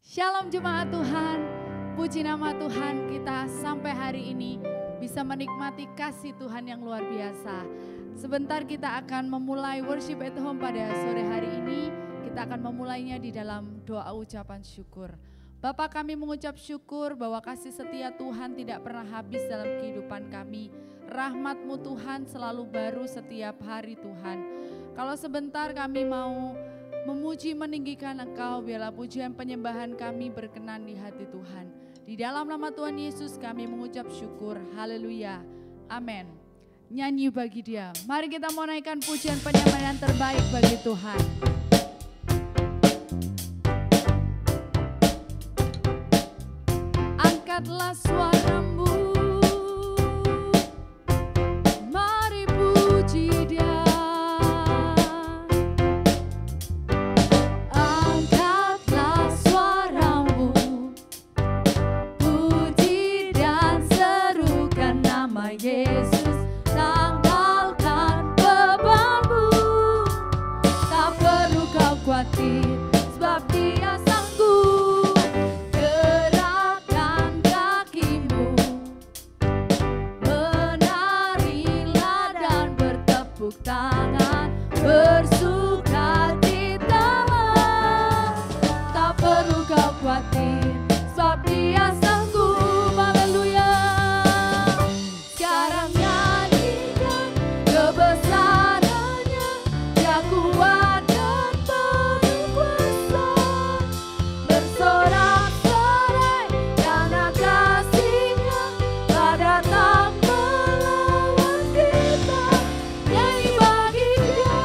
Shalom jemaat Tuhan, puji nama Tuhan kita sampai hari ini bisa menikmati kasih Tuhan yang luar biasa. Sebentar kita akan memulai worship at home pada sore hari ini. Kita akan memulainya di dalam doa ucapan syukur. Bapa, kami mengucap syukur bahwa kasih setia Tuhan tidak pernah habis dalam kehidupan kami. Rahmat-Mu Tuhan selalu baru setiap hari Tuhan. Kalau sebentar kami mau memuji meninggikan Engkau, biarlah pujian penyembahan kami berkenan di hati Tuhan. Di dalam nama Tuhan Yesus kami mengucap syukur. Haleluya. Amin. Nyanyi bagi Dia. Mari kita mau naikkan pujian penyembahan terbaik bagi Tuhan. Angkatlah suaramu, mari puji Dia. Angkatlah suaramu, puji dan serukan nama Yesus. Tanggalkan bebanmu, tak perlu kau khawatir, sebab Dia sanggup. Gerakkan kakimu, menarilah dan bertepuk tangan, bersukacitalah. Tak perlu kau khawatir, sebab Dia sanggup. Haleluya. Sekarang nyanyikan kebesarannya, Dia kuat dan penuh kuasa. Bersorak-sorai karena kasih-Nya telah datang melawan kita. Nyanyi bagi Dia.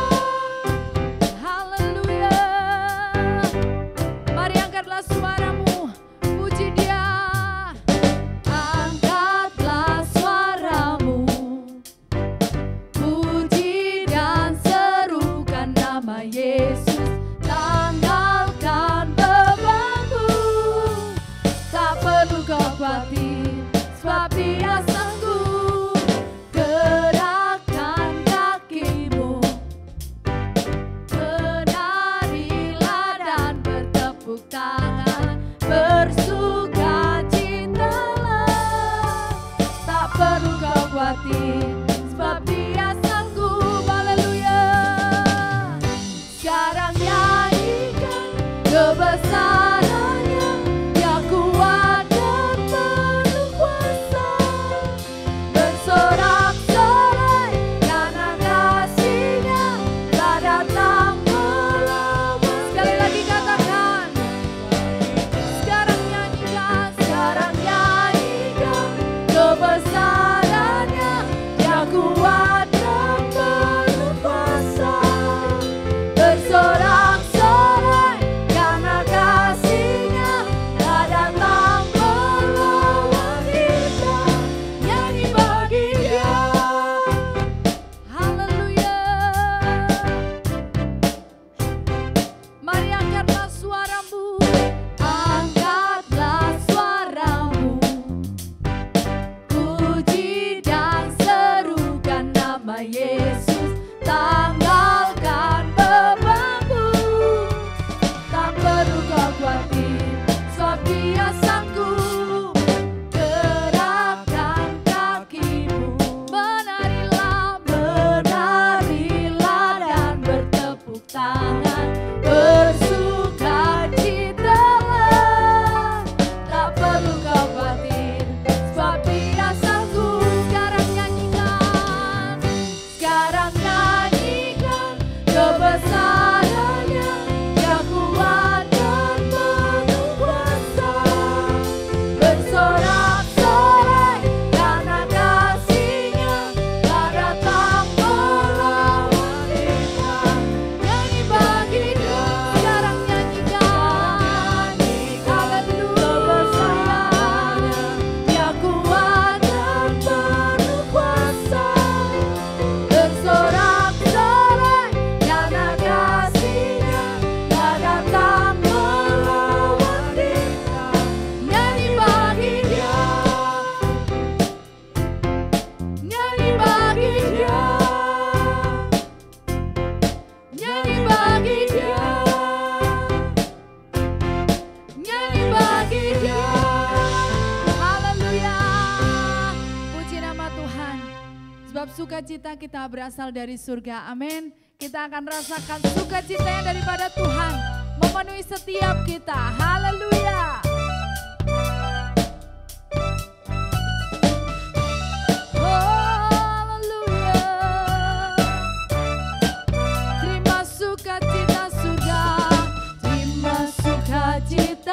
kita berasal dari surga. Amin. Kita akan rasakan sukacitanya daripada Tuhan memenuhi setiap kita. Haleluya.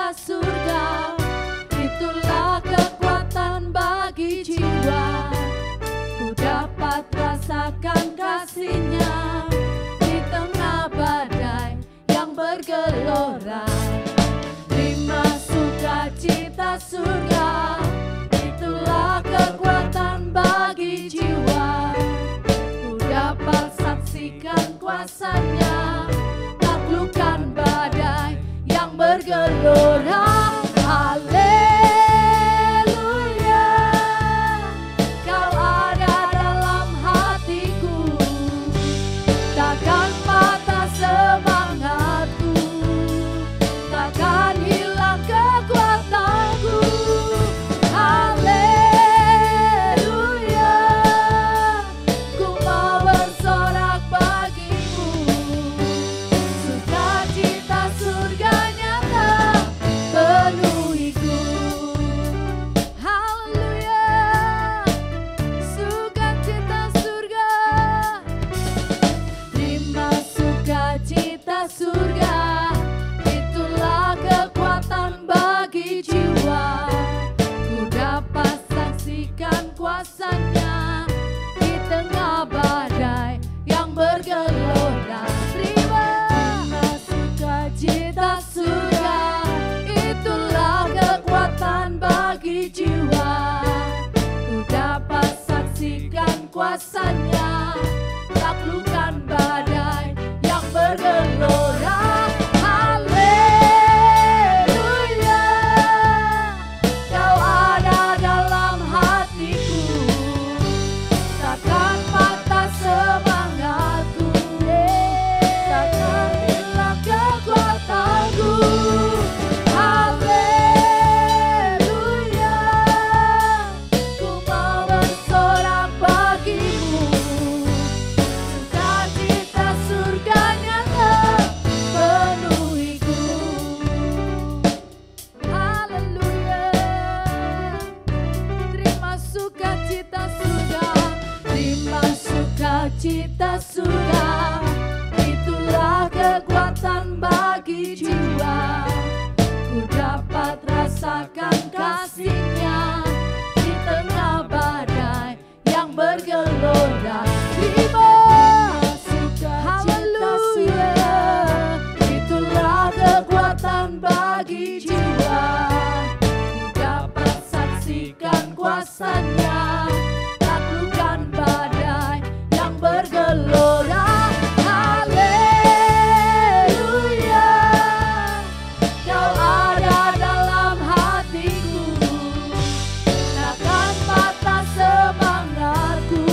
Surga, itulah kekuatan bagi jiwa. Ku dapat rasakan kasih-Nya di tengah badai yang bergelora. Terima sukacita surga, itulah kekuatan bagi jiwa. Ku dapat saksikan kuasa-Nya, taklukkan badai yang bergelora. Haleluya, Kau ada dalam hatiku, takkan patah semangatku, takkan hilang kekuatanku. Haleluya, ku mau bersorak bagimu, sukacita surga penuhiku. Haleluya, sukacita surga. Terima sukacita surga, itulah kekuatan bagi jiwa. Ku dapat saksikan kuasa-Nya di tengah badai yang bergelora. Terima sukacita surga, kekuatan bagi jiwa. Ku dapat saksikan kuasa-Nya, taklukkan badai yang bergelora. Haleluya, Kau ada dalam hatiku, takkan patah semangatku, takkan hilang kekuatanku. Cita surga, itulah kekuatan bagi jiwa. Ku dapat rasakan kasih-Nya di tengah badai yang bergelora. Terima sukacita surga, itulah kekuatan bagi jiwa. Ku dapat saksikan kuasa-Nya, taklukkan badai bergelora. Haleluya, Kau ada dalam hatiku, takkan patah semangatku,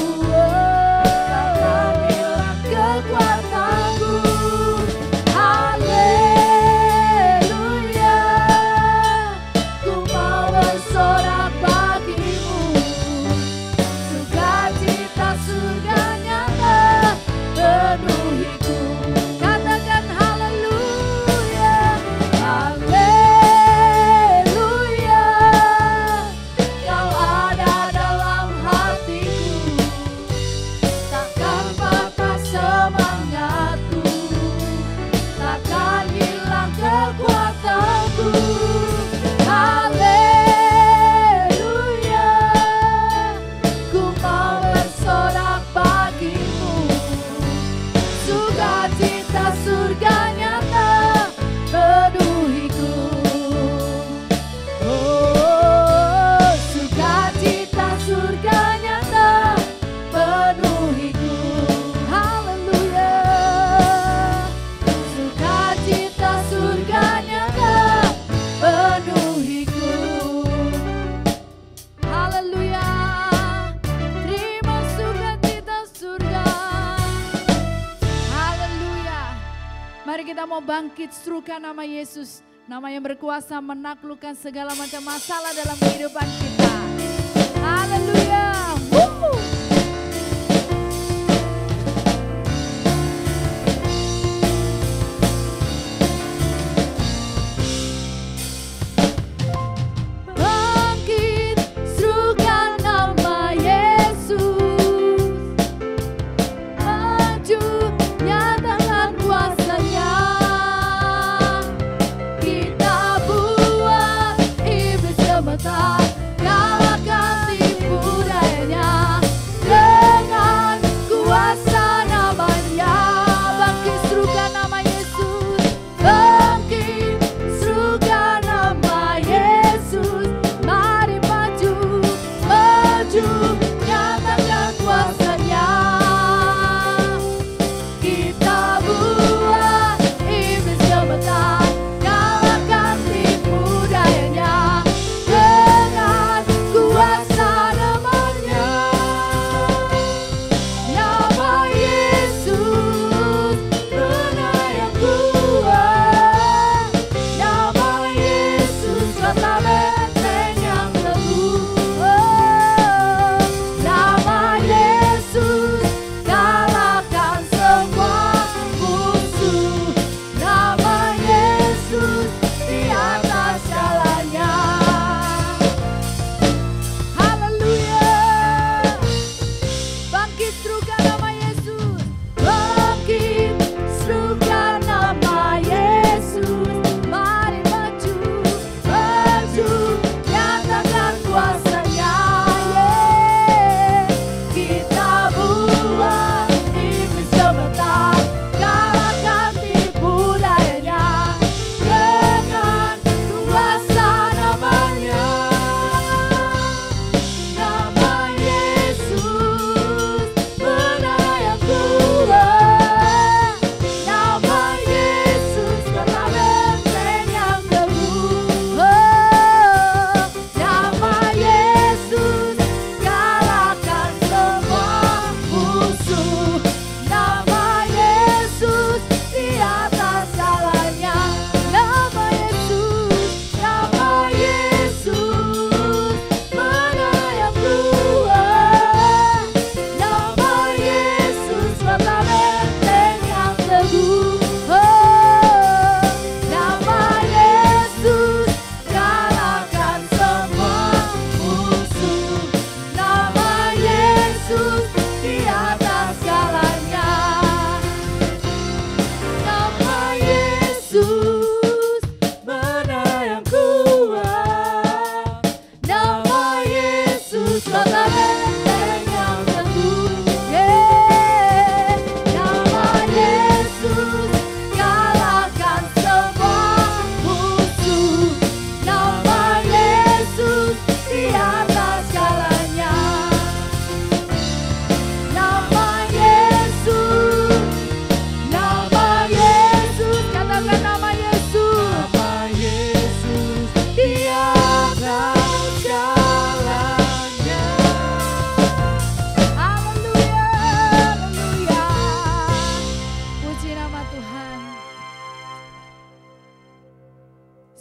takkan hilang kekuatanku. Haleluya, ku mau bersorak bagimu, sukacita surga penuhiku. Katakan haleluya, haleluya, Kau ada dalam hatiku, takkan patah semangatku, takkan hilang kekuatanku. Haleluya, ku mau bersorak bagimu, sukacita surga nyata penuhiku. Oh, sukacita surga nyata penuhiku. Haleluya, sukacita surga nyata penuhiku. Haleluya, terima sukacita surga. Mari kita mau bangkit serukan nama Yesus, nama yang berkuasa menaklukkan segala macam masalah dalam kehidupan kita. Haleluya.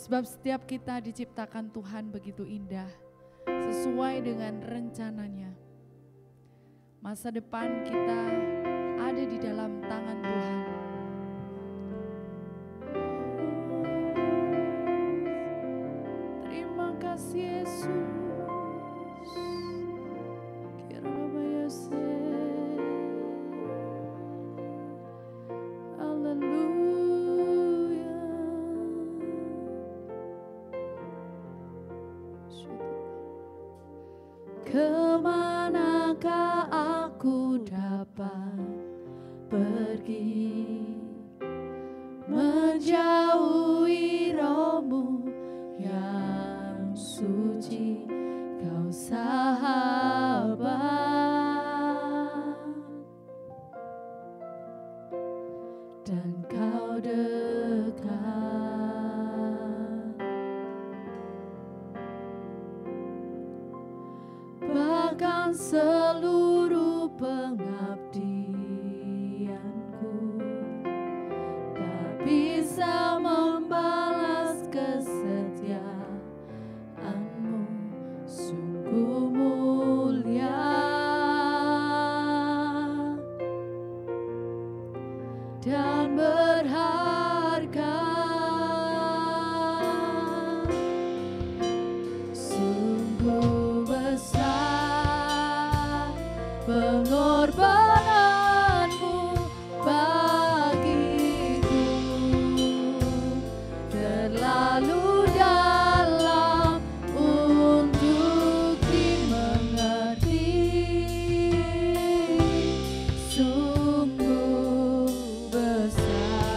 Sebab setiap kita diciptakan Tuhan begitu indah, sesuai dengan rencananya. Masa depan kita ada di dalam tangan Tuhan. Terima kasih Yesus. Kemanakah aku dapat pergi, menjauhi Roh-Mu yang suci, Kau sahabat dan Kau dekat. Bahkan seluruh pengabdianku tak bisa membalas kesetiaan-Mu, sungguh mulia dan berharga. Sungguh besar pengorbanan-Mu bagiku, terlalu dalam untuk dimengerti. Sungguh besar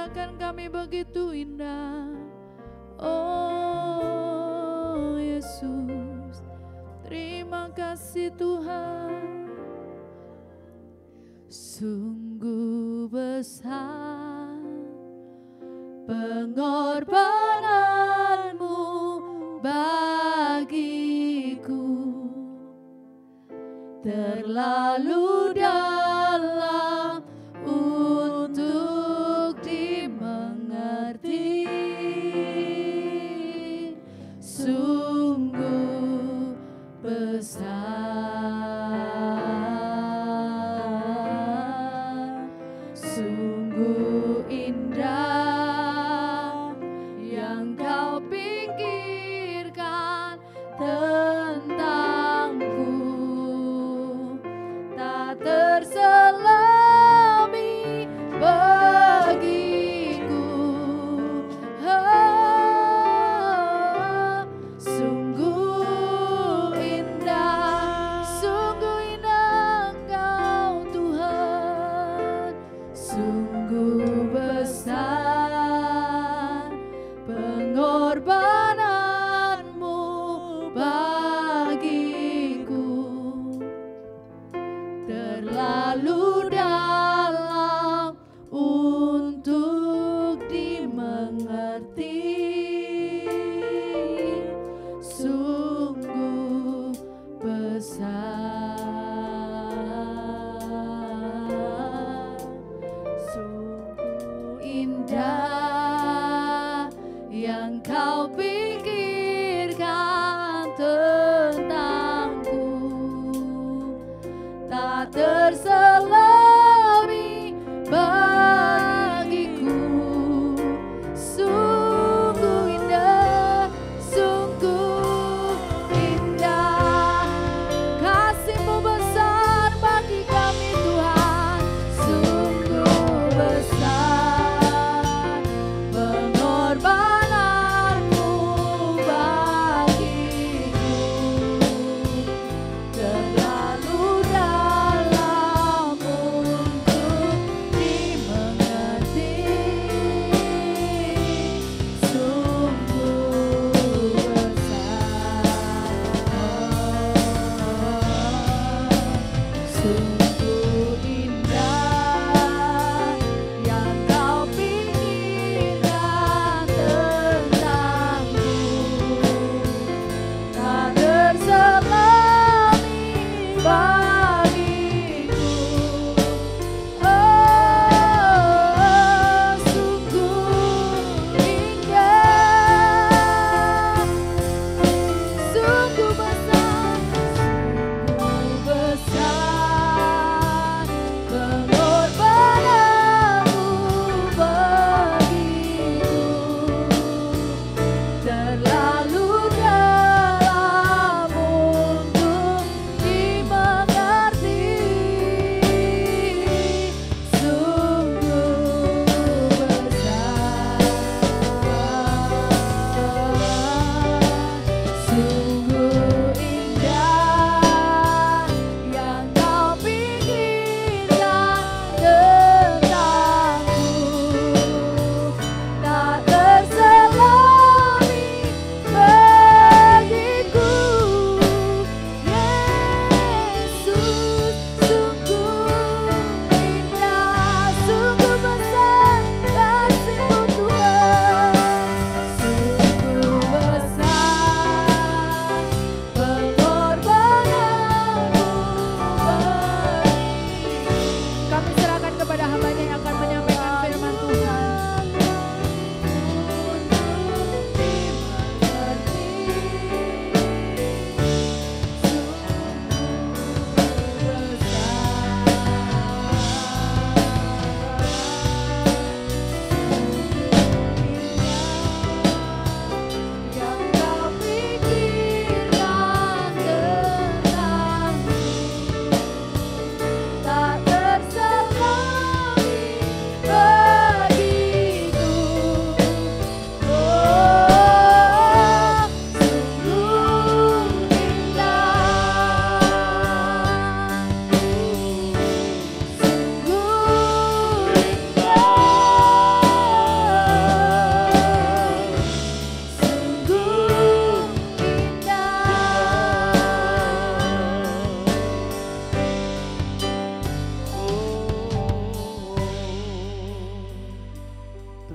ciptakan kami begitu indah. Oh Yesus, terima kasih Tuhan. Sungguh besar pengorbananmu bagiku, terlalu dalam untuk dimengerti. Sungguh besar, sungguh indah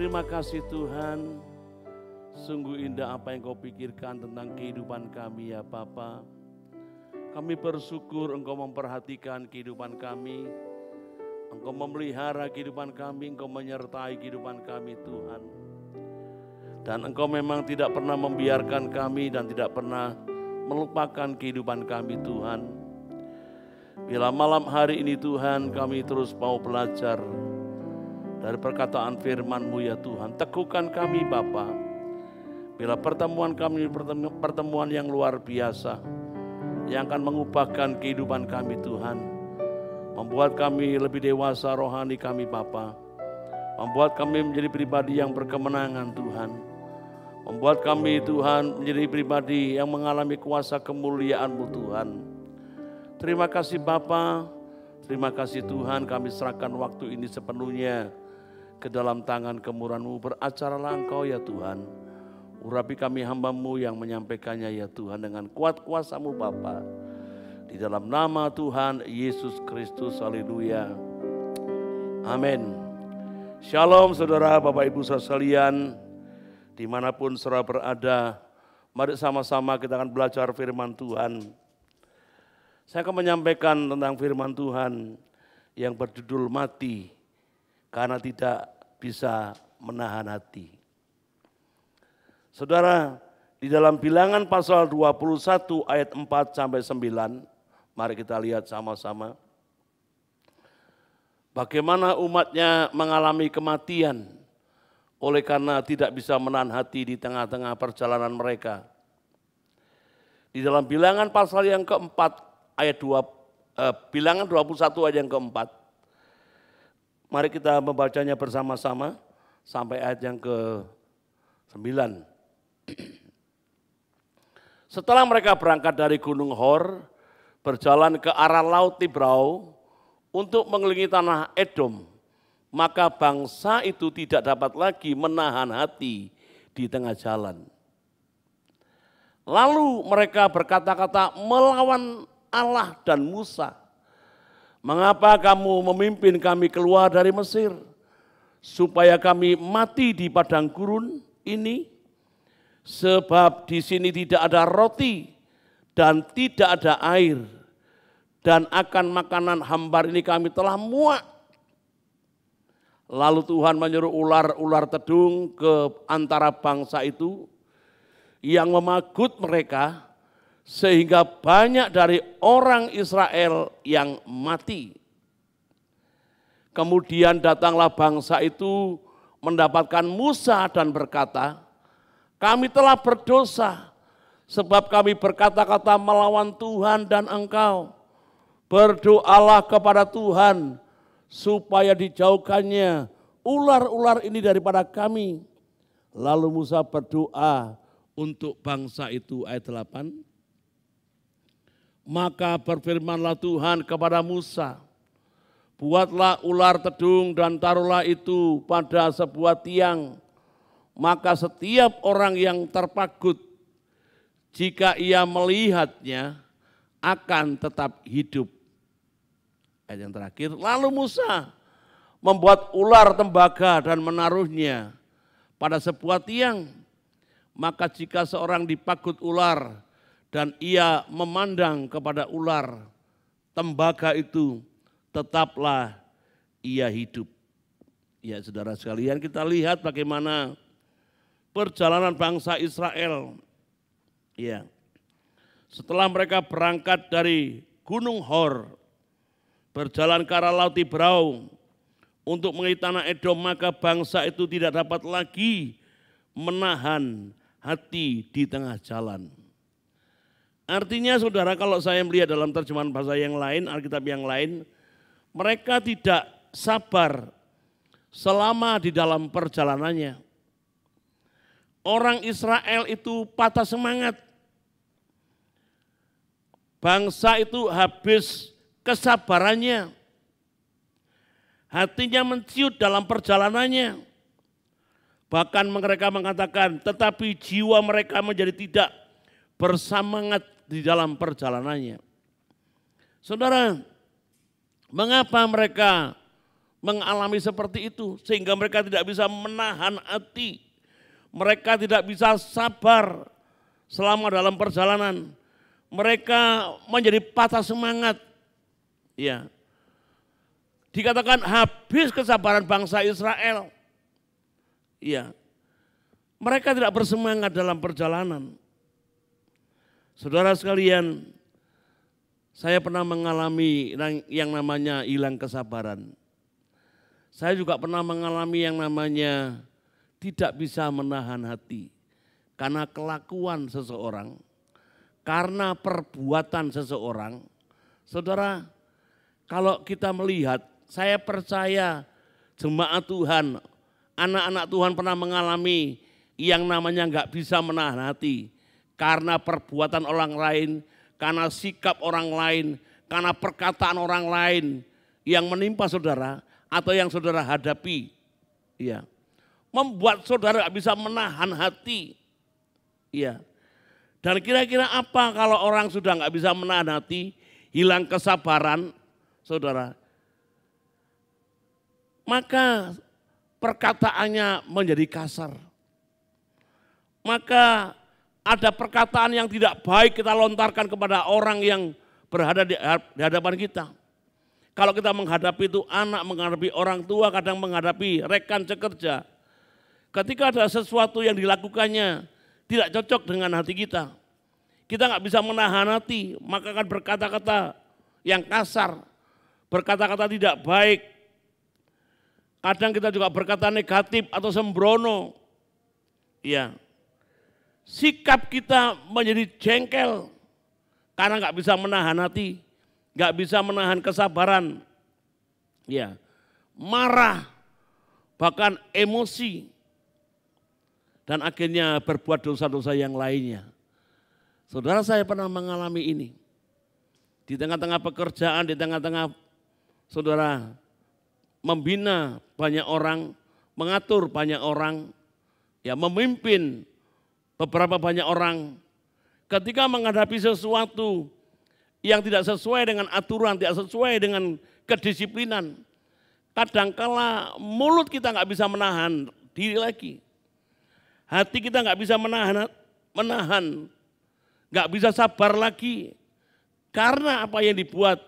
Terima kasih Tuhan, sungguh indah apa yang Kau pikirkan tentang kehidupan kami ya Bapa. Kami bersyukur Engkau memperhatikan kehidupan kami, Engkau memelihara kehidupan kami, Engkau menyertai kehidupan kami Tuhan. Dan Engkau memang tidak pernah membiarkan kami dan tidak pernah melupakan kehidupan kami Tuhan. Bila malam hari ini Tuhan kami terus mau belajar dari perkataan firman-Mu ya Tuhan. Teguhkan kami Bapa. Bila pertemuan kami pertemuan yang luar biasa, yang akan mengubahkan kehidupan kami Tuhan. Membuat kami lebih dewasa rohani kami Bapa. Membuat kami menjadi pribadi yang berkemenangan Tuhan. Membuat kami Tuhan menjadi pribadi yang mengalami kuasa kemuliaan-Mu Tuhan. Terima kasih Bapa. Terima kasih Tuhan, kami serahkan waktu ini sepenuhnya ke dalam tangan kemurahan-Mu. Beracaralah Engkau ya Tuhan. Urapi kami hamba-Mu yang menyampaikannya ya Tuhan dengan kuat kuasa-Mu Bapa. Di dalam nama Tuhan Yesus Kristus, haleluya. Amin. Shalom saudara, Bapak Ibu saudara sekalian, dimanapun saudara berada, mari sama-sama kita akan belajar firman Tuhan. Saya akan menyampaikan tentang firman Tuhan yang berjudul mati karena tidak bisa menahan hati. Saudara, di dalam Bilangan pasal 21 ayat 4 sampai 9, mari kita lihat sama-sama. Bagaimana umatnya mengalami kematian oleh karena tidak bisa menahan hati di tengah-tengah perjalanan mereka. Di dalam Bilangan pasal yang keempat ayat 2, Bilangan 21 ayat yang keempat. Mari kita membacanya bersama-sama sampai ayat yang ke-9. Setelah mereka berangkat dari Gunung Hor, berjalan ke arah Laut Tibrau untuk mengelilingi tanah Edom, maka bangsa itu tidak dapat lagi menahan hati di tengah jalan. Lalu mereka berkata-kata melawan Allah dan Musa. Mengapa kamu memimpin kami keluar dari Mesir, supaya kami mati di padang gurun ini? Sebab di sini tidak ada roti dan tidak ada air, dan akan makanan hambar ini kami telah muak. Lalu Tuhan menyuruh ular-ular tedung ke antara bangsa itu yang memagut mereka, sehingga banyak dari orang Israel yang mati. Kemudian datanglah bangsa itu mendapatkan Musa dan berkata, kami telah berdosa sebab kami berkata-kata melawan Tuhan dan engkau. Berdoalah kepada Tuhan supaya dijauhkannya ular-ular ini daripada kami. Lalu Musa berdoa untuk bangsa itu, ayat 8. Maka berfirmanlah Tuhan kepada Musa, buatlah ular tedung dan taruhlah itu pada sebuah tiang. Maka setiap orang yang terpagut, jika ia melihatnya, akan tetap hidup. Ayat yang terakhir, lalu Musa membuat ular tembaga dan menaruhnya pada sebuah tiang. Maka jika seorang dipagut ular, dan ia memandang kepada ular tembaga itu, tetaplah ia hidup. Ya saudara sekalian, kita lihat bagaimana perjalanan bangsa Israel. Ya, setelah mereka berangkat dari Gunung Hor, berjalan ke arah Laut Tibrau untuk mengenai tanah Edom, maka bangsa itu tidak dapat lagi menahan hati di tengah jalan. Artinya saudara, kalau saya melihat dalam terjemahan bahasa yang lain, Alkitab yang lain, mereka tidak sabar selama di dalam perjalanannya. Orang Israel itu patah semangat. Bangsa itu habis kesabarannya. Hatinya menciut dalam perjalanannya. Bahkan mereka mengatakan, tetapi jiwa mereka menjadi tidak bersemangat di dalam perjalanannya. Saudara, mengapa mereka mengalami seperti itu sehingga mereka tidak bisa menahan hati. Mereka tidak bisa sabar selama dalam perjalanan. Mereka menjadi patah semangat. Ya. Dikatakan habis kesabaran bangsa Israel. Ya. Mereka tidak bersemangat dalam perjalanan. Saudara sekalian, saya pernah mengalami yang namanya hilang kesabaran. Saya juga pernah mengalami yang namanya tidak bisa menahan hati karena kelakuan seseorang, karena perbuatan seseorang. Saudara, kalau kita melihat, saya percaya jemaat Tuhan, anak-anak Tuhan pernah mengalami yang namanya enggak bisa menahan hati karena perbuatan orang lain, karena sikap orang lain, karena perkataan orang lain yang menimpa saudara atau yang saudara hadapi. Ya. Membuat saudara tidak bisa menahan hati. Ya. Dan kira-kira apa kalau orang sudah nggak bisa menahan hati, hilang kesabaran, saudara? Maka perkataannya menjadi kasar. Maka ada perkataan yang tidak baik kita lontarkan kepada orang yang berada di hadapan kita. Kalau kita menghadapi itu anak, menghadapi orang tua, kadang menghadapi rekan sekerja. Ketika ada sesuatu yang dilakukannya tidak cocok dengan hati kita. Kita nggak bisa menahan hati, maka akan berkata-kata yang kasar. Berkata-kata tidak baik. Kadang kita juga berkata negatif atau sembrono. Ya. Sikap kita menjadi jengkel karena nggak bisa menahan hati, nggak bisa menahan kesabaran, ya, marah, bahkan emosi, dan akhirnya berbuat dosa-dosa yang lainnya. Saudara, saya pernah mengalami ini di tengah-tengah pekerjaan, di tengah-tengah saudara membina banyak orang, mengatur banyak orang, ya, memimpin beberapa banyak orang. Ketika menghadapi sesuatu yang tidak sesuai dengan aturan, tidak sesuai dengan kedisiplinan, kadangkala mulut kita nggak bisa menahan diri lagi. Hati kita nggak bisa menahan, nggak bisa sabar lagi. Karena apa yang dibuat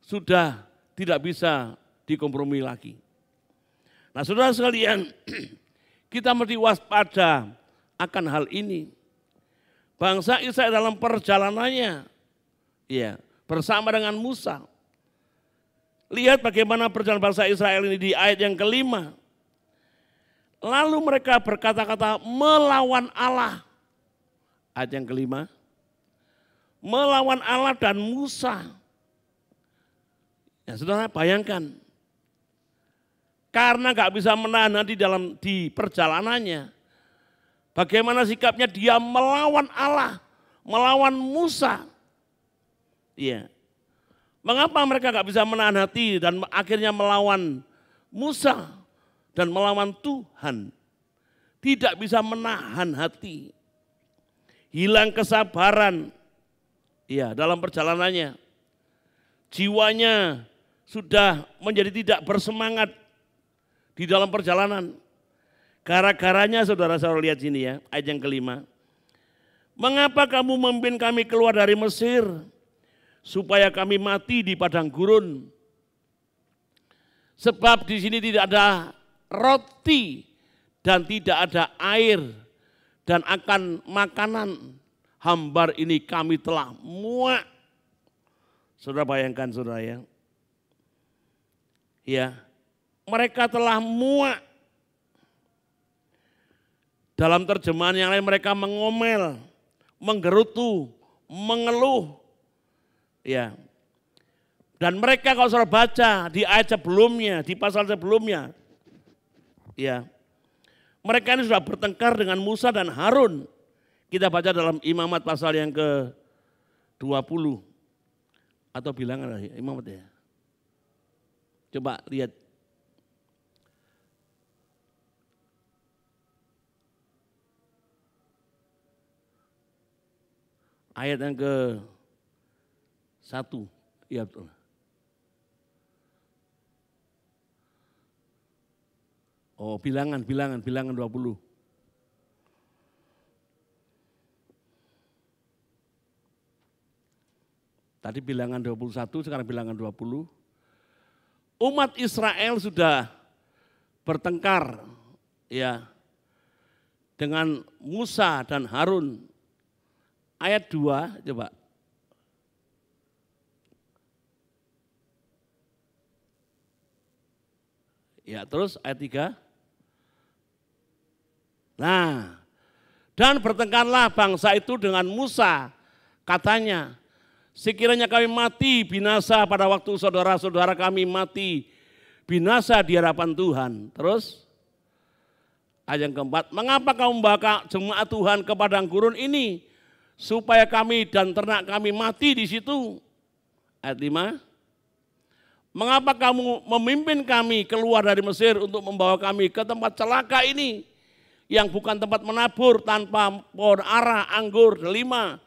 sudah tidak bisa dikompromi lagi. Nah, saudara sekalian, kita mesti waspada akan hal ini. Bangsa Israel dalam perjalanannya, ya, bersama dengan Musa. Lihat bagaimana perjalanan bangsa Israel ini di ayat yang kelima. Lalu mereka berkata-kata melawan Allah. Ayat yang kelima. Melawan Allah dan Musa. Ya, saudara bayangkan. Karena gak bisa menahan di perjalanannya. Bagaimana sikapnya dia melawan Allah, melawan Musa. Iya. Mengapa mereka gak bisa menahan hati dan akhirnya melawan Musa dan melawan Tuhan? Tidak bisa menahan hati. Hilang kesabaran. Iya, dalam perjalanannya. Jiwanya sudah menjadi tidak bersemangat di dalam perjalanan. Gara-garanya saudara-saudara lihat sini ya, ayat yang kelima. Mengapa kamu memimpin kami keluar dari Mesir, supaya kami mati di padang gurun? Sebab di sini tidak ada roti dan tidak ada air, dan akan makanan hambar ini kami telah muak. Saudara bayangkan saudara ya. Ya, mereka telah muak. Dalam terjemahan yang lain mereka mengomel, menggerutu, mengeluh. Ya. Dan mereka kalau saudara baca di ayat sebelumnya, di pasal sebelumnya. Ya. Mereka ini sudah bertengkar dengan Musa dan Harun. Kita baca dalam Imamat pasal yang ke-20. Atau bilangan Imamat ya. Coba lihat. Ayat yang ke-1, ya betul. Oh, bilangan 20. Tadi bilangan 21, sekarang bilangan 20. Umat Israel sudah bertengkar ya dengan Musa dan Harun. Ayat 2 coba. Ya, terus ayat 3. Nah, dan bertengkarlah bangsa itu dengan Musa, katanya, sekiranya kami mati binasa pada waktu saudara-saudara kami mati binasa di hadapan Tuhan. Terus ayat yang keempat, mengapa kamu membawa jemaat Tuhan ke padang gurun ini supaya kami dan ternak kami mati di situ? Ayat 5, mengapa kamu memimpin kami keluar dari Mesir untuk membawa kami ke tempat celaka ini yang bukan tempat menabur, tanpa pohon ara, anggur, delima,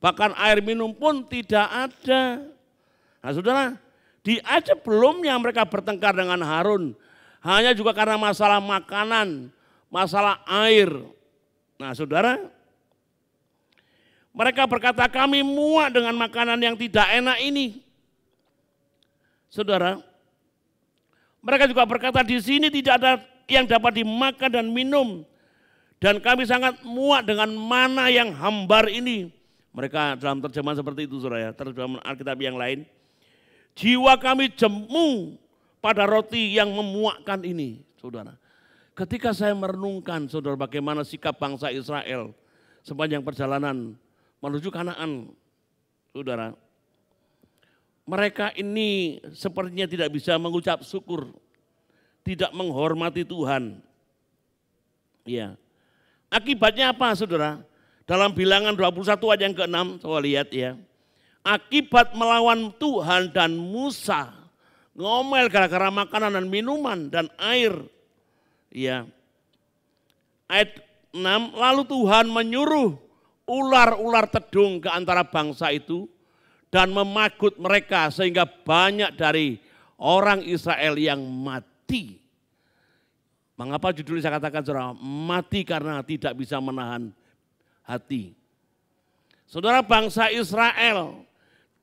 bahkan air minum pun tidak ada. Nah saudara, di ayat sebelumnya mereka bertengkar dengan Harun, hanya juga karena masalah makanan, masalah air. Nah saudara, mereka berkata kami muak dengan makanan yang tidak enak ini. Saudara, mereka juga berkata di sini tidak ada yang dapat dimakan dan minum. Dan kami sangat muak dengan mana yang hambar ini. Mereka dalam terjemahan seperti itu saudara ya, terjemahan Alkitab yang lain. Jiwa kami jemu pada roti yang memuakkan ini. Saudara, ketika saya merenungkan saudara bagaimana sikap bangsa Israel sepanjang perjalanan menuju Kanaan. Saudara, mereka ini sepertinya tidak bisa mengucap syukur, tidak menghormati Tuhan. Ya. Akibatnya apa saudara? Dalam bilangan 21 ayat yang ke-6, coba lihat ya. Akibat melawan Tuhan dan Musa, ngomel gara-gara makanan dan minuman dan air. Ya. Ayat 6, lalu Tuhan menyuruh ular-ular tedung ke antara bangsa itu dan memagut mereka sehingga banyak dari orang Israel yang mati. Mengapa judulnya saya katakan saudara, mati karena tidak bisa menahan hati. Saudara, bangsa Israel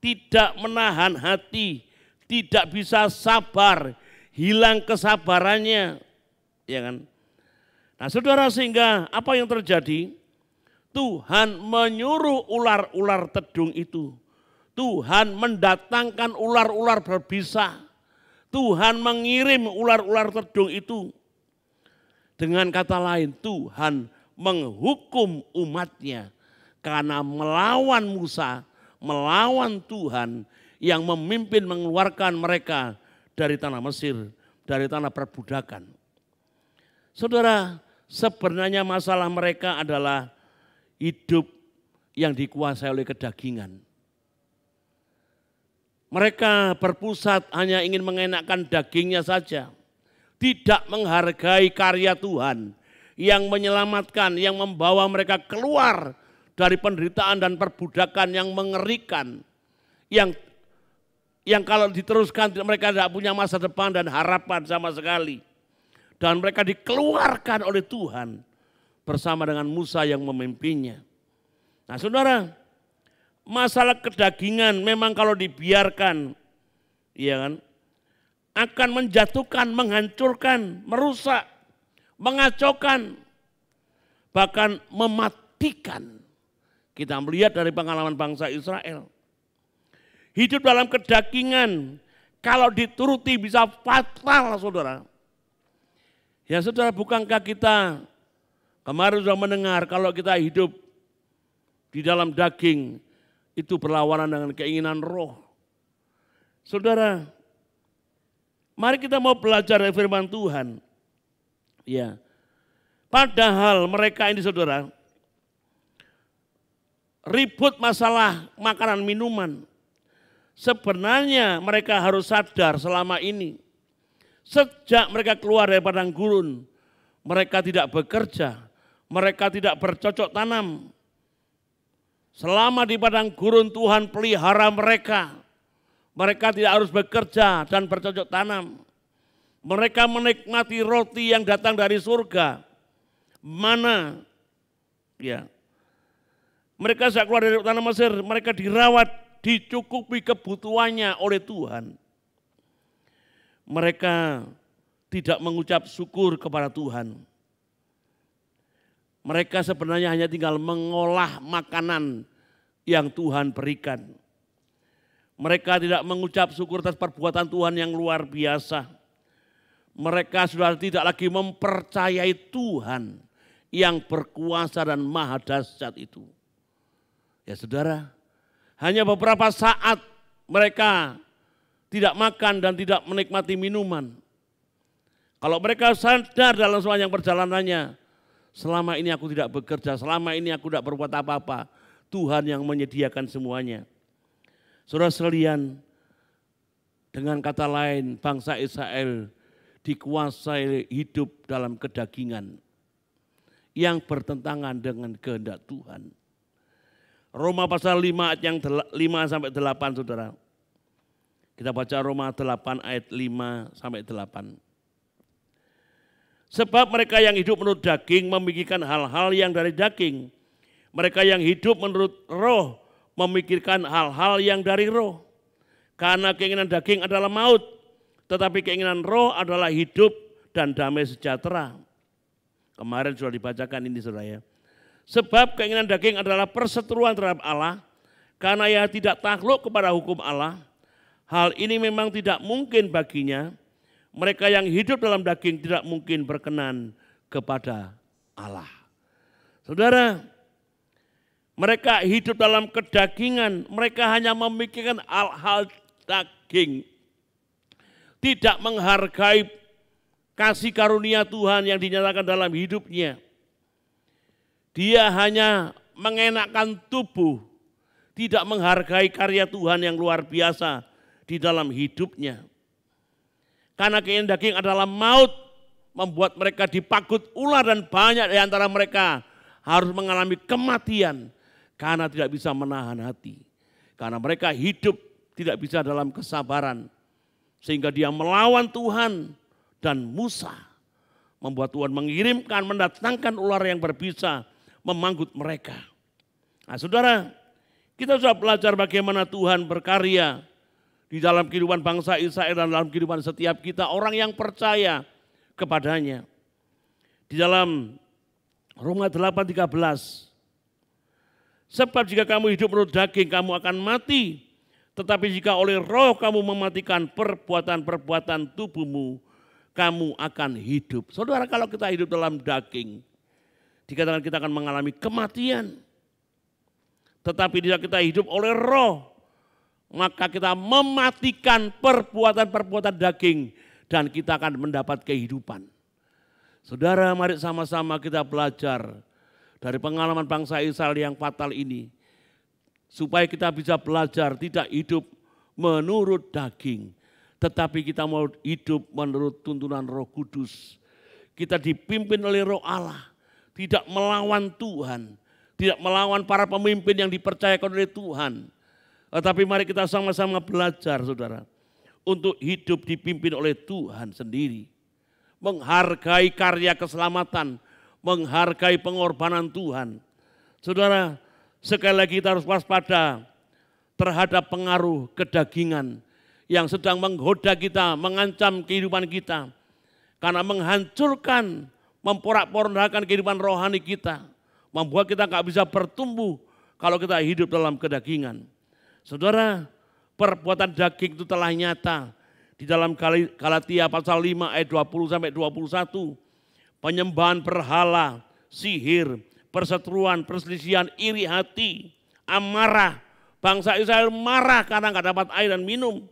tidak menahan hati, tidak bisa sabar, hilang kesabarannya. Ya kan? Nah saudara, sehingga apa yang terjadi? Tuhan menyuruh ular-ular tedung itu. Tuhan mendatangkan ular-ular berbisa. Tuhan mengirim ular-ular tedung itu. Dengan kata lain, Tuhan menghukum umatnya karena melawan Musa, melawan Tuhan yang memimpin mengeluarkan mereka dari tanah Mesir, dari tanah perbudakan. Saudara, sebenarnya masalah mereka adalah hidup yang dikuasai oleh kedagingan. Mereka berpusat hanya ingin mengenakkan dagingnya saja. Tidak menghargai karya Tuhan yang menyelamatkan, yang membawa mereka keluar dari penderitaan dan perbudakan yang mengerikan. Yang kalau diteruskan mereka tidak punya masa depan dan harapan sama sekali. Dan mereka dikeluarkan oleh Tuhan bersama dengan Musa yang memimpinnya. Nah saudara, masalah kedagingan memang kalau dibiarkan, ya kan, akan menjatuhkan, menghancurkan, merusak, mengacaukan, bahkan mematikan. Kita melihat dari pengalaman bangsa Israel. Hidup dalam kedagingan, kalau dituruti bisa fatal saudara. Ya saudara, bukankah kita kemarin sudah mendengar kalau kita hidup di dalam daging itu berlawanan dengan keinginan roh. Saudara, mari kita mau belajar dari firman Tuhan. Ya. Padahal mereka ini saudara, ribut masalah makanan minuman. Sebenarnya mereka harus sadar selama ini. Sejak mereka keluar dari padang gurun, mereka tidak bekerja, mereka tidak bercocok tanam. Selama di padang gurun Tuhan pelihara mereka. Mereka tidak harus bekerja dan bercocok tanam. Mereka menikmati roti yang datang dari surga. Mana? Ya. Mereka saat keluar dari tanah Mesir, mereka dirawat, dicukupi kebutuhannya oleh Tuhan. Mereka tidak mengucap syukur kepada Tuhan. Mereka sebenarnya hanya tinggal mengolah makanan yang Tuhan berikan. Mereka tidak mengucap syukur atas perbuatan Tuhan yang luar biasa. Mereka sudah tidak lagi mempercayai Tuhan yang berkuasa dan maha dahsyat itu. Ya saudara, hanya beberapa saat mereka tidak makan dan tidak menikmati minuman. Kalau mereka sadar dalam sepanjang perjalanannya, selama ini aku tidak bekerja, selama ini aku tidak berbuat apa-apa, Tuhan yang menyediakan semuanya. Saudara sekalian, dengan kata lain, bangsa Israel dikuasai hidup dalam kedagingan yang bertentangan dengan kehendak Tuhan. Roma pasal 5 ayat yang 5 sampai 8 saudara. Kita baca Roma 8 ayat 5 sampai 8. Sebab mereka yang hidup menurut daging memikirkan hal-hal yang dari daging. Mereka yang hidup menurut roh memikirkan hal-hal yang dari roh. Karena keinginan daging adalah maut, tetapi keinginan roh adalah hidup dan damai sejahtera. Kemarin sudah dibacakan ini saudara ya. Sebab keinginan daging adalah perseteruan terhadap Allah, karena ia tidak takluk kepada hukum Allah. Hal ini memang tidak mungkin baginya. Mereka yang hidup dalam daging tidak mungkin berkenan kepada Allah. Saudara, mereka hidup dalam kedagingan, mereka hanya memikirkan hal-hal daging. Tidak menghargai kasih karunia Tuhan yang dinyatakan dalam hidupnya. Dia hanya mengenakkan tubuh, tidak menghargai karya Tuhan yang luar biasa di dalam hidupnya. Karena keinginan daging adalah maut, membuat mereka dipagut ular dan banyak di antara mereka harus mengalami kematian karena tidak bisa menahan hati. Karena mereka hidup tidak bisa dalam kesabaran. Sehingga dia melawan Tuhan dan Musa. Membuat Tuhan mengirimkan, mendatangkan ular yang berbisa memanggut mereka. Nah saudara, kita sudah belajar bagaimana Tuhan berkarya di dalam kehidupan bangsa Israel dan dalam kehidupan setiap kita orang yang percaya kepadanya. Di dalam Roma 8:13, sebab jika kamu hidup menurut daging kamu akan mati, tetapi jika oleh roh kamu mematikan perbuatan-perbuatan tubuhmu, kamu akan hidup. Saudara, kalau kita hidup dalam daging, dikatakan kita akan mengalami kematian. Tetapi jika kita hidup oleh roh, maka kita mematikan perbuatan-perbuatan daging dan kita akan mendapat kehidupan. Saudara, mari sama-sama kita belajar dari pengalaman bangsa Israel yang fatal ini. Supaya kita bisa belajar tidak hidup menurut daging. Tetapi kita mau hidup menurut tuntunan Roh Kudus. Kita dipimpin oleh Roh Allah. Tidak melawan Tuhan. Tidak melawan para pemimpin yang dipercayakan oleh Tuhan. Tetapi mari kita sama-sama belajar saudara. Untuk hidup dipimpin oleh Tuhan sendiri. Menghargai karya keselamatan. Menghargai pengorbanan Tuhan. Saudara, sekali lagi kita harus waspada terhadap pengaruh kedagingan yang sedang menggoda kita, mengancam kehidupan kita. Karena menghancurkan, memporak-porandakan kehidupan rohani kita. Membuat kita gak bisa bertumbuh kalau kita hidup dalam kedagingan. Saudara, perbuatan daging itu telah nyata di dalam Galatia pasal 5 ayat 20-21. Penyembahan berhala, sihir, perseteruan, perselisihan, iri hati, amarah. Bangsa Israel marah karena gak dapat air dan minum.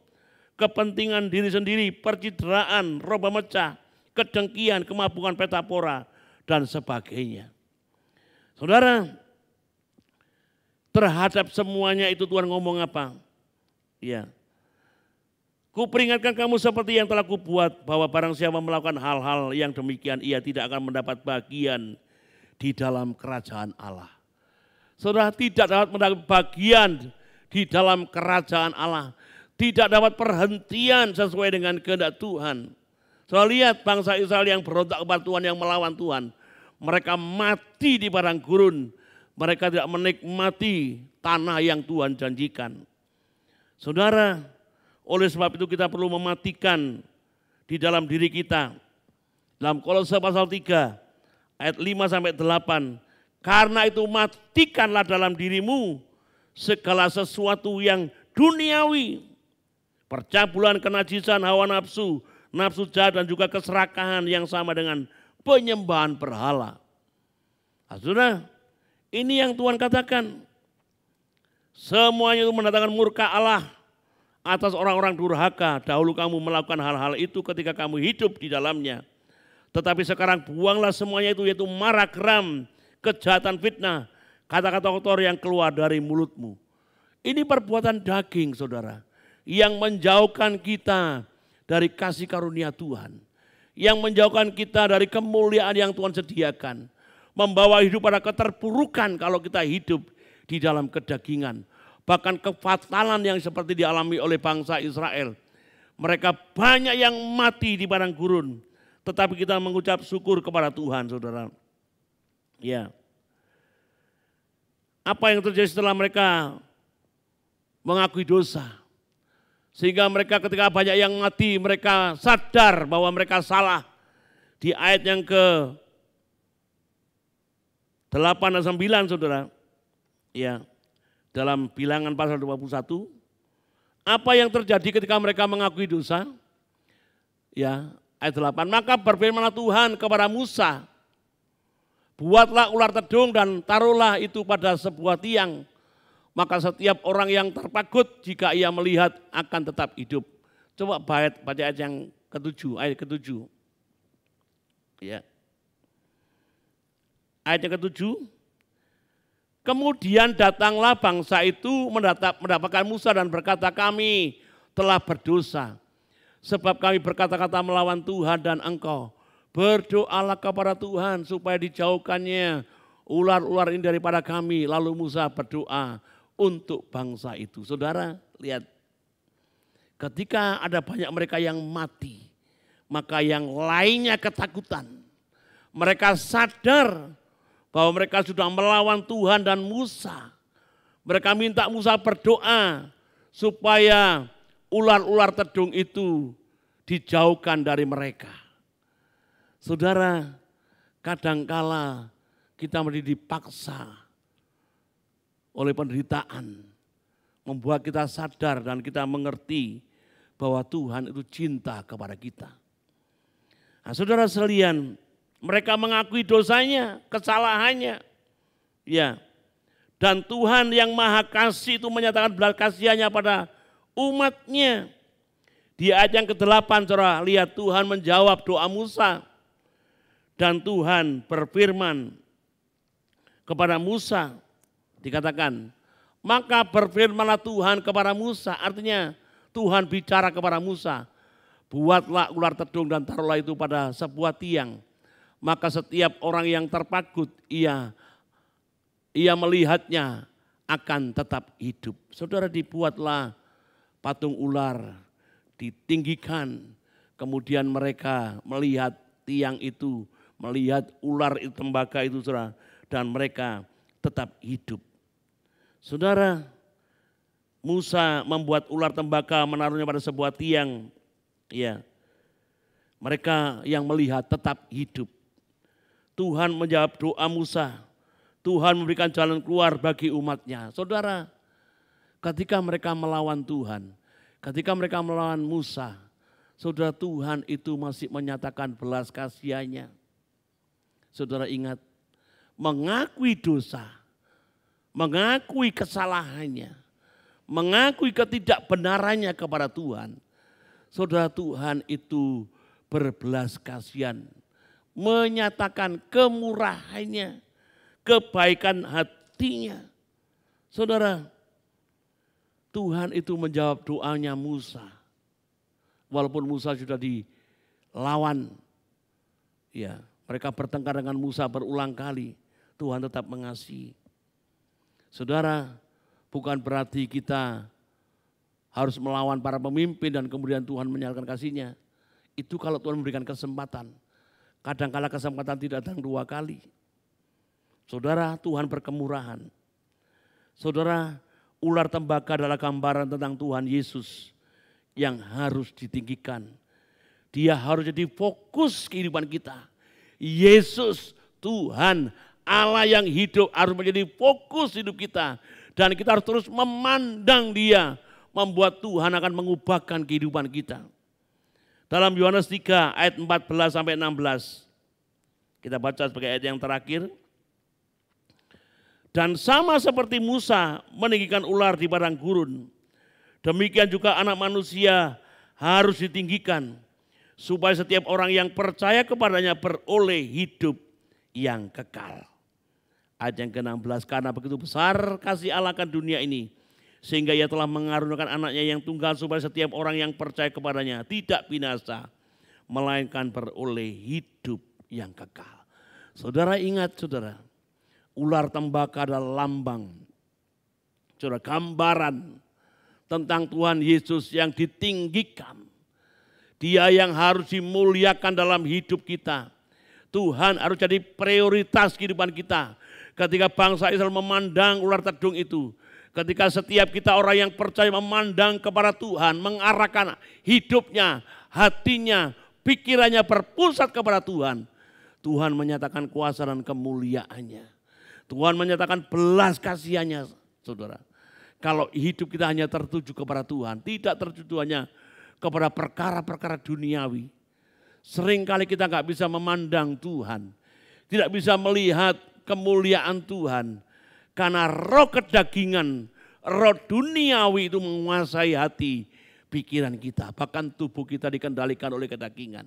Kepentingan diri sendiri, percideraan, roh pemecah, kedengkian, kemabukan petapora, dan sebagainya. Saudara, terhadap semuanya itu Tuhan ngomong apa? Ya. Kuperingatkan kamu seperti yang telah kubuat, bahwa barang siapa melakukan hal-hal yang demikian, ia tidak akan mendapat bagian di dalam kerajaan Allah. Saudara, tidak dapat mendapat bagian di dalam kerajaan Allah. Tidak dapat perhentian sesuai dengan kehendak Tuhan. Saudara lihat bangsa Israel yang berontak kepada Tuhan, yang melawan Tuhan. Mereka mati di padang gurun. Mereka tidak menikmati tanah yang Tuhan janjikan. Saudara, oleh sebab itu kita perlu mematikan di dalam diri kita. Dalam Kolose pasal 3 ayat 5-8. Karena itu matikanlah dalam dirimu segala sesuatu yang duniawi. Percabulan, kenajisan, hawa nafsu, nafsu jahat dan juga keserakahan yang sama dengan penyembahan berhala. Nah, saudara, ini yang Tuhan katakan. Semuanya itu mendatangkan murka Allah atas orang-orang durhaka. Dahulu kamu melakukan hal-hal itu ketika kamu hidup di dalamnya. Tetapi sekarang buanglah semuanya itu, yaitu marah, geram, kejahatan, fitnah, kata-kata kotor yang keluar dari mulutmu. Ini perbuatan daging, saudara, yang menjauhkan kita dari kasih karunia Tuhan. Yang menjauhkan kita dari kemuliaan yang Tuhan sediakan. Membawa hidup pada keterpurukan kalau kita hidup di dalam kedagingan. Bahkan kefatalan yang seperti dialami oleh bangsa Israel. Mereka banyak yang mati di padang gurun. Tetapi kita mengucap syukur kepada Tuhan, saudara. Ya. Apa yang terjadi setelah mereka mengakui dosa? Sehingga mereka ketika banyak yang mati, mereka sadar bahwa mereka salah. Di ayat yang ke-8 dan 9, saudara. Ya. Dalam Bilangan pasal 21. Apa yang terjadi ketika mereka mengakui dosa? Ya. Ayat 8, maka berfirmanlah Tuhan kepada Musa, buatlah ular tedung dan taruhlah itu pada sebuah tiang. Maka setiap orang yang terpagut jika ia melihat akan tetap hidup. Coba baca ayat yang ke-7, ayat ke-7. Ya. Ayat yang ke-7. Kemudian datanglah bangsa itu mendapatkan Musa dan berkata, kami telah berdosa. Sebab kami berkata-kata melawan Tuhan dan engkau. Berdoalah kepada Tuhan supaya dijauhkannya ular-ular ini daripada kami. Lalu Musa berdoa untuk bangsa itu. Saudara, lihat. Ketika ada banyak mereka yang mati, maka yang lainnya ketakutan. Mereka sadar bahwa mereka sudah melawan Tuhan dan Musa. Mereka minta Musa berdoa supaya ular-ular tedung itu dijauhkan dari mereka. Saudara, kadangkala kita menjadi dipaksa oleh penderitaan, membuat kita sadar dan kita mengerti bahwa Tuhan itu cinta kepada kita. Nah, saudara sekalian, mereka mengakui dosanya, kesalahannya. Ya. Dan Tuhan yang Maha Kasih itu menyatakan belas kasihannya pada umatnya. Di ayat yang ke-8, saudara, lihat Tuhan menjawab doa Musa. Dan Tuhan berfirman kepada Musa, dikatakan, maka berfirmanlah Tuhan kepada Musa, artinya Tuhan bicara kepada Musa, buatlah ular tedung dan taruhlah itu pada sebuah tiang. Maka setiap orang yang terpagut, ia melihatnya akan tetap hidup. Saudara, dibuatlah patung ular, ditinggikan, kemudian mereka melihat tiang itu, melihat ular itu, tembaga itu, saudara, dan mereka tetap hidup. Saudara, Musa membuat ular tembaga, menaruhnya pada sebuah tiang. Ya, mereka yang melihat tetap hidup. Tuhan menjawab doa Musa. Tuhan memberikan jalan keluar bagi umatnya. Saudara, ketika mereka melawan Tuhan, ketika mereka melawan Musa, saudara, Tuhan itu masih menyatakan belas kasihannya. Saudara ingat, mengakui dosa, mengakui kesalahannya, mengakui ketidakbenarannya kepada Tuhan. Saudara, Tuhan itu berbelas kasihan, menyatakan kemurahannya, kebaikan hatinya. Saudara, Tuhan itu menjawab doanya Musa. Walaupun Musa sudah dilawan, ya, mereka bertengkar dengan Musa berulang kali, Tuhan tetap mengasihi. Saudara, bukan berarti kita harus melawan para pemimpin dan kemudian Tuhan menyalurkan kasih-Nya. Itu kalau Tuhan memberikan kesempatan. Kadang-kala kesempatan tidak datang 2 kali. Saudara, Tuhan berkemurahan. Saudara, ular tembaga adalah gambaran tentang Tuhan Yesus yang harus ditinggikan. Dia harus jadi fokus kehidupan kita. Yesus, Tuhan, Allah yang hidup harus menjadi fokus hidup kita. Dan kita harus terus memandang Dia, membuat Tuhan akan mengubahkan kehidupan kita. Dalam Yohanes 3 ayat 14 sampai 16. Kita baca sebagai ayat yang terakhir. Dan sama seperti Musa meninggikan ular di padang gurun, demikian juga Anak Manusia harus ditinggikan, supaya setiap orang yang percaya kepadanya beroleh hidup yang kekal. Ayat yang ke-16, karena begitu besar kasih Allah akan dunia ini, sehingga Ia telah mengaruniakan anaknya yang tunggal supaya setiap orang yang percaya kepadanya tidak binasa, melainkan beroleh hidup yang kekal. Saudara ingat saudara, ular tembaga adalah lambang, saudara, gambaran tentang Tuhan Yesus yang ditinggikan. Dia yang harus dimuliakan dalam hidup kita. Tuhan harus jadi prioritas kehidupan kita. Ketika bangsa Israel memandang ular tedung itu, ketika setiap kita orang yang percaya memandang kepada Tuhan, mengarahkan hidupnya, hatinya, pikirannya berpusat kepada Tuhan, Tuhan menyatakan kuasa dan kemuliaannya. Tuhan menyatakan belas kasihannya, saudara. Kalau hidup kita hanya tertuju kepada Tuhan, tidak tertuju hanya kepada perkara-perkara duniawi. Seringkali kita nggak bisa memandang Tuhan, tidak bisa melihat kemuliaan Tuhan. Karena roh kedagingan, roh duniawi itu menguasai hati, pikiran kita. Bahkan tubuh kita dikendalikan oleh kedagingan.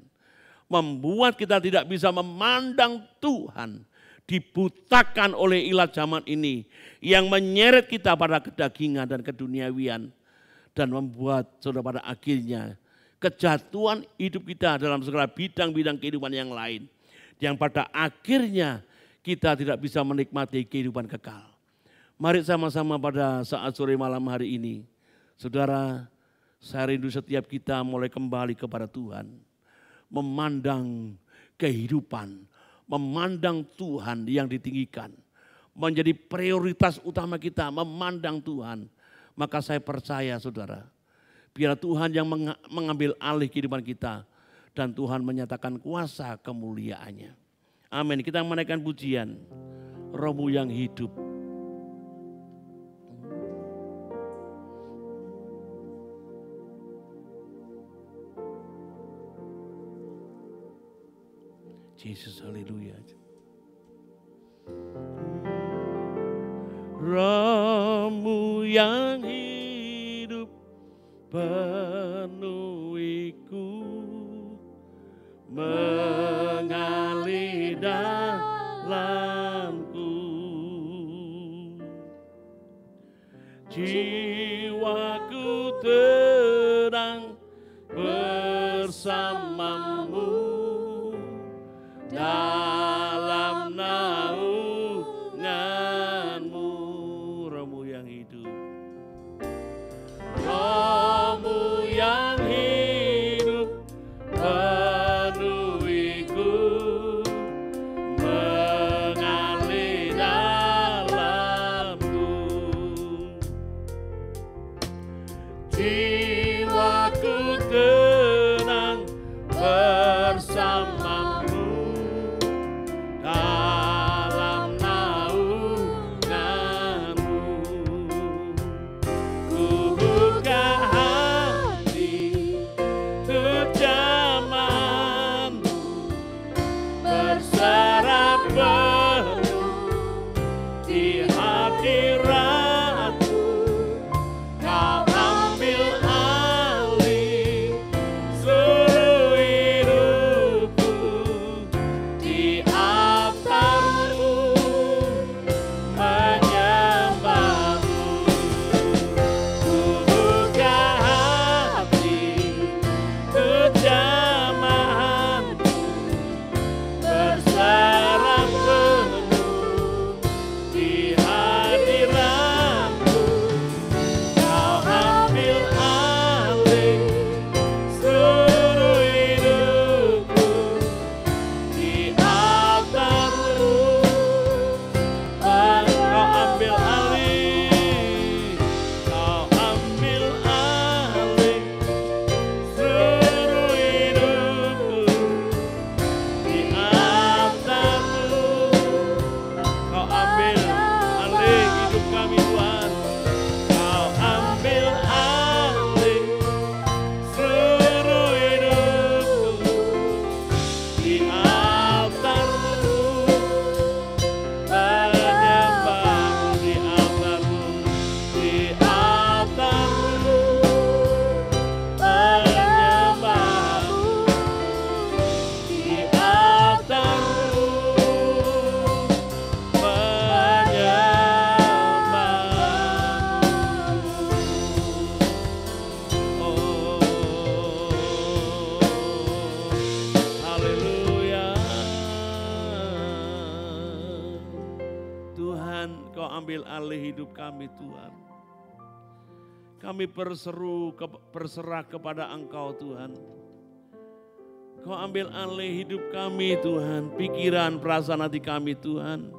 Membuat kita tidak bisa memandang Tuhan. Dibutakan oleh ilah zaman ini yang menyeret kita pada kedagingan dan keduniawian. Dan membuat saudara pada akhirnya kejatuhan hidup kita dalam segala bidang-bidang kehidupan yang lain. Yang pada akhirnya kita tidak bisa menikmati kehidupan kekal. Mari sama-sama pada saat sore malam hari ini, saudara, saya rindu setiap kita mulai kembali kepada Tuhan. Memandang kehidupan, memandang Tuhan yang ditinggikan. Menjadi prioritas utama kita, memandang Tuhan. Maka saya percaya saudara, biar Tuhan yang mengambil alih kehidupan kita. Dan Tuhan menyatakan kuasa kemuliaannya. Amin. Kita menaikkan pujian, Roh-Mu yang hidup. Yesus, haleluya. Roh-Mu yang hidup penuhiku, mengalir dalamku. Jiwaku tenang bersamamu dalam naunganmu. Roh-Mu yang hidup, Roh-Mu yang hidup penuhiku, mengalir dalamku. Jiwaku tenang bersamamu Tuhan, Kau ambil alih hidup kami Tuhan. Kami berserah kepada Engkau Tuhan. Kau ambil alih hidup kami Tuhan, pikiran, perasaan hati kami Tuhan.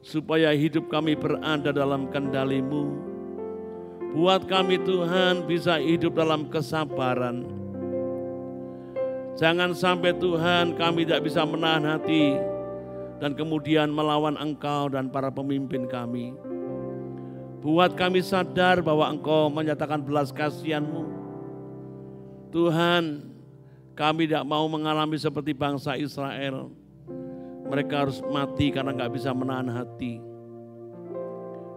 Supaya hidup kami berada dalam kendali-Mu. Buat kami Tuhan bisa hidup dalam kesabaran. Jangan sampai Tuhan kami tidak bisa menahan hati dan kemudian melawan Engkau dan para pemimpin kami. Buat kami sadar bahwa Engkau menyatakan belas kasihan-Mu. Tuhan, kami tidak mau mengalami seperti bangsa Israel. Mereka harus mati karena nggak bisa menahan hati.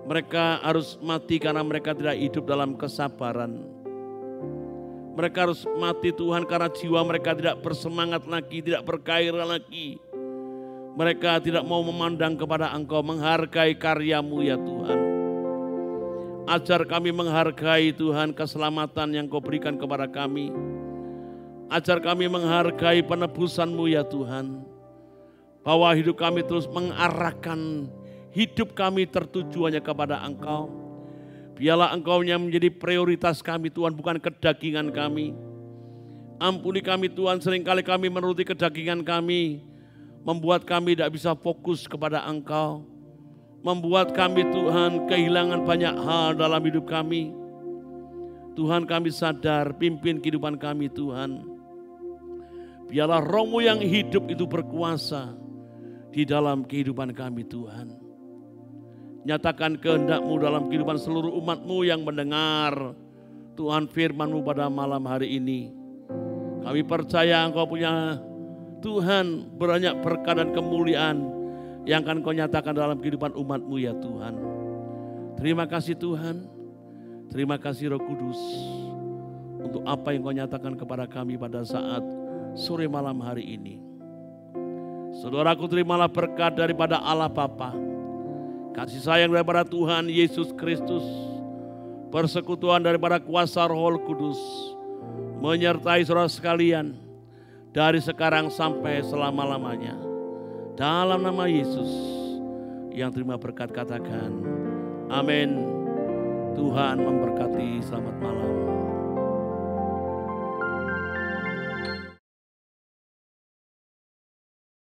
Mereka harus mati karena mereka tidak hidup dalam kesabaran. Mereka harus mati Tuhan karena jiwa mereka tidak bersemangat lagi, tidak bergairah lagi. Mereka tidak mau memandang kepada Engkau, menghargai karya-Mu ya Tuhan. Ajar kami menghargai Tuhan keselamatan yang Kau berikan kepada kami. Ajar kami menghargai penebusan-Mu ya Tuhan. Bahwa hidup kami terus mengarahkan hidup kami tertuju hanya kepada Engkau. Biarlah Engkau yang menjadi prioritas kami Tuhan, bukan kedagingan kami. Ampuni kami Tuhan, seringkali kami menuruti kedagingan kami. Membuat kami tidak bisa fokus kepada Engkau. Membuat kami Tuhan kehilangan banyak hal dalam hidup kami. Tuhan kami sadar, pimpin kehidupan kami Tuhan. Biarlah Roh-Mu yang hidup itu berkuasa di dalam kehidupan kami Tuhan. Nyatakan kehendak-Mu dalam kehidupan seluruh umat-Mu yang mendengar Tuhan firman-Mu pada malam hari ini. Kami percaya Engkau punya Tuhan banyak berkat dan kemuliaan yang akan Kau nyatakan dalam kehidupan umat-Mu ya Tuhan. Terima kasih Tuhan, terima kasih Roh Kudus untuk apa yang Kau nyatakan kepada kami pada saat sore malam hari ini. Saudaraku, terimalah berkat daripada Allah Bapa, kasih sayang daripada Tuhan Yesus Kristus, persekutuan daripada kuasa Roh Kudus, menyertai saudara sekalian dari sekarang sampai selama-lamanya. Dalam nama Yesus, yang terima berkat katakan, amin. Tuhan memberkati, selamat malam.